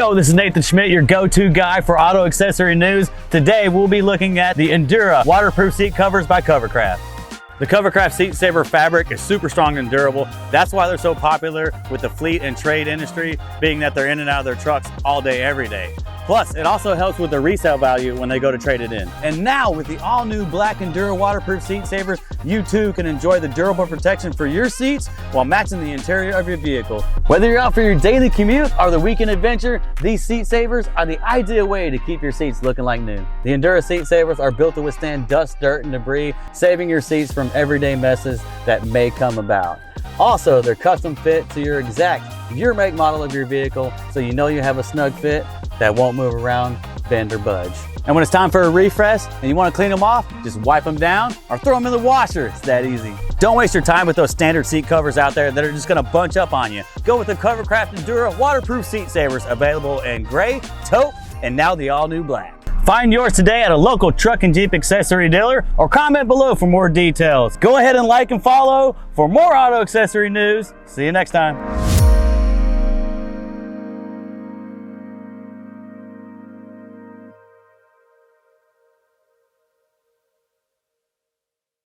Yo, this is Nathan Schmidt, your go-to guy for auto accessory news. Today, we'll be looking at the Endura waterproof seat covers by Covercraft. The Covercraft Seat Saver fabric is super strong and durable. That's why they're so popular with the fleet and trade industry, being that they're in and out of their trucks all day, every day. Plus, it also helps with the resale value when they go to trade it in. And now with the all new black Endura waterproof seat savers, you too can enjoy the durable protection for your seats while matching the interior of your vehicle. Whether you're out for your daily commute or the weekend adventure, these seat savers are the ideal way to keep your seats looking like new. The Endura seat savers are built to withstand dust, dirt, and debris, saving your seats from everyday messes that may come about. Also, they're custom fit to your make, model of your vehicle, so you know you have a snug fit that won't move around, bend, or budge. And when it's time for a refresh and you want to clean them off, just wipe them down or throw them in the washer. It's that easy. Don't waste your time with those standard seat covers out there that are just gonna bunch up on you. Go with the Covercraft Endura waterproof seat savers, available in gray, taupe, and now the all-new black. Find yours today at a local truck and Jeep accessory dealer or comment below for more details. Go ahead and like and follow for more auto accessory news. See you next time.